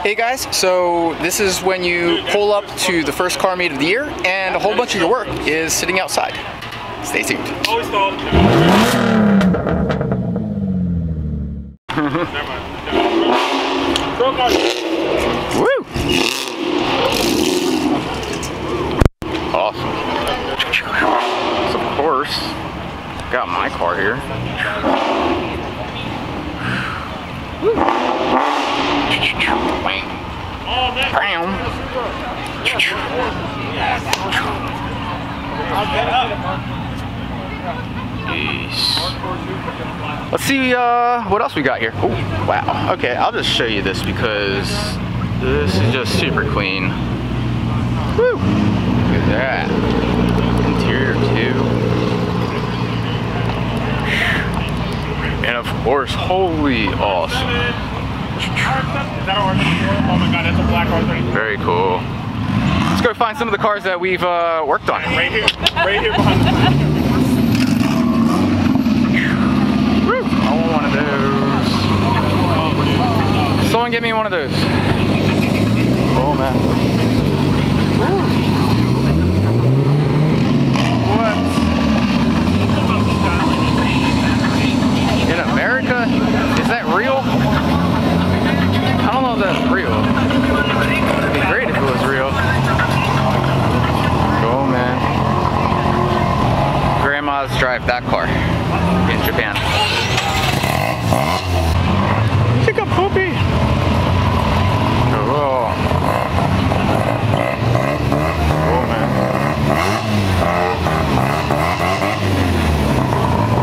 Hey guys, so this is when you pull up to the first car meet of the year and a whole bunch of your work is sitting outside. Stay tuned. Always stall. Woo! Awesome. So of course, got my car here. Woo! Bam! Let's see what else we got here. Oh, wow. Okay, I'll just show you this because this is just super clean. Woo! Look at that. Interior too. And of course, holy awesome. Very cool. Let's go find some of the cars that we've worked on. Right here behind the Woo! I want one of those. Someone get me one of those. Oh man. What? In America? Is that real? I don't know if that's real. It'd be great if it was real. Oh man. Grandmas drive that car in Japan. Pick up Poopy. Oh. Oh man.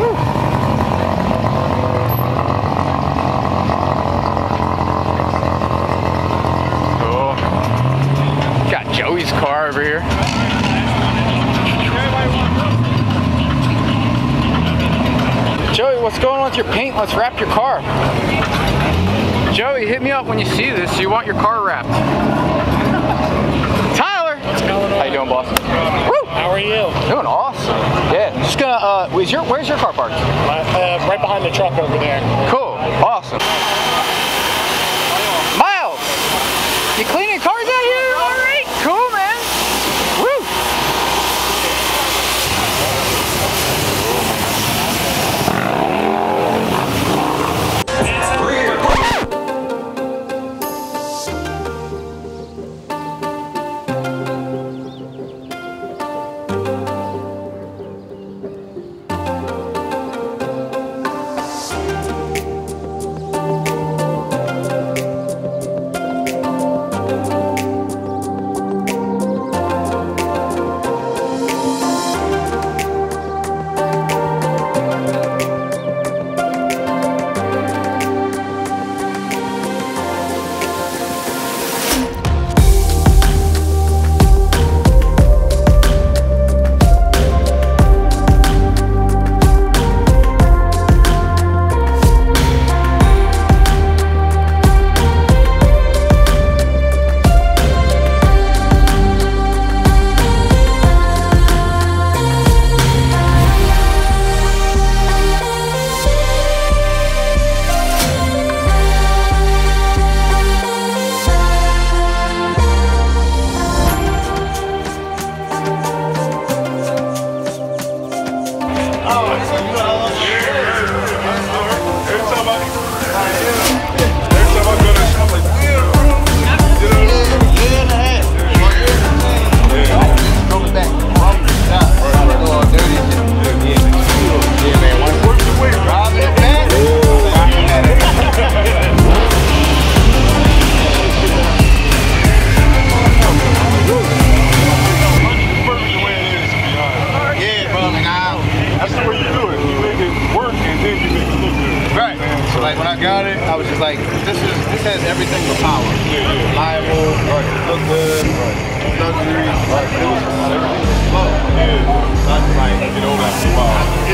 Woo. Got Joey's car over here. Joey, what's going on with your paint? Let's wrap your car. Joey, hit me up when you see this. You want your car wrapped. Tyler! What's going on? How you doing, boss? Woo! How are you? Doing awesome. Yeah, just gonna, where's your car parked? Right behind the truck over there. Cool, awesome. Miles! You cleaning cars out here? All right, cool, man. Woo! has everything for power. Reliable, look good, luxury. It was everything was slow. Not like get over that power.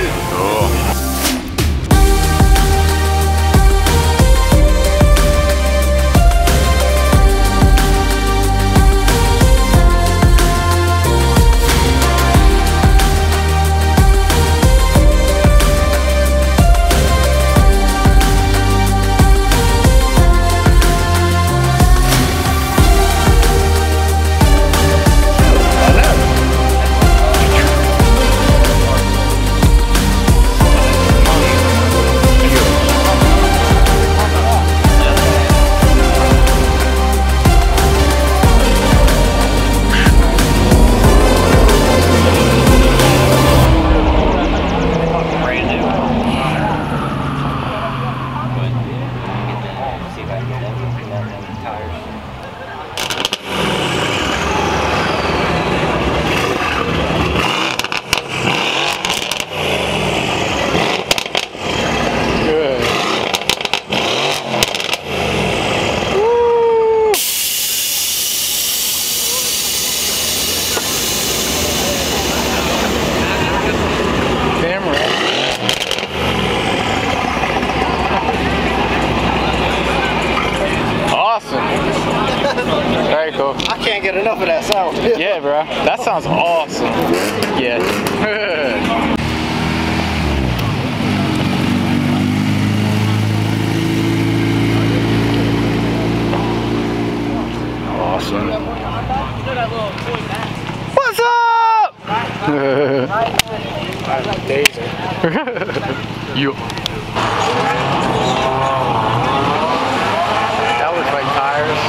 Very cool. I can't get enough of that sound. Yeah, bro. That sounds awesome. Yeah. Awesome. What's up? You. That looks like tires.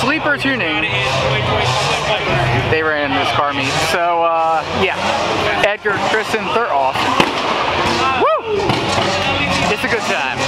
Sleeper Tuning. They ran this car meet. So yeah, Edgar, Tristan, they're awesome. Woo! It's a good time.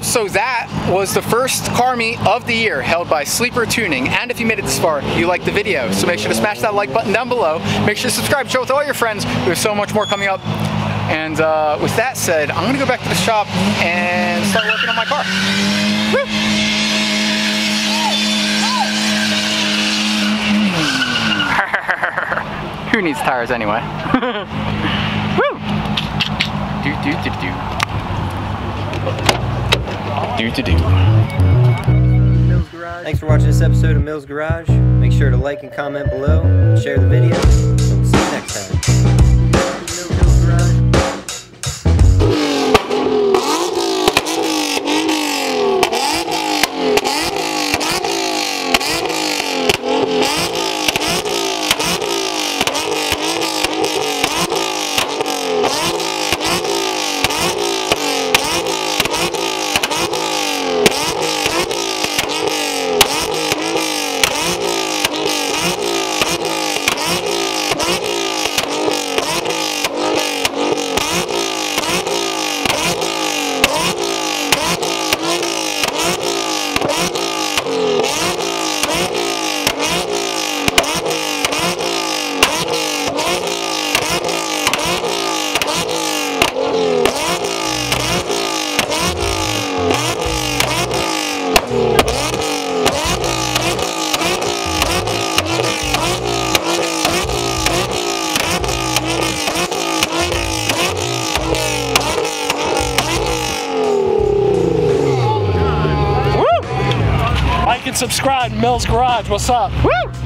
So that was the first car meet of the year held by Sleeper Tuning. And if you made it this far, you liked the video. So make sure to smash that like button down below. Make sure to subscribe, share with all your friends. There's so much more coming up. And with that said, I'm gonna go back to the shop and start working on my car. Woo! Who needs tires anyway? Woo! Thanks for watching this episode of Mills Garage. Make sure to like and comment below, and share the video. We'll see you next time. Mills Garage. Subscribe, Mills Garage. What's up? Woo!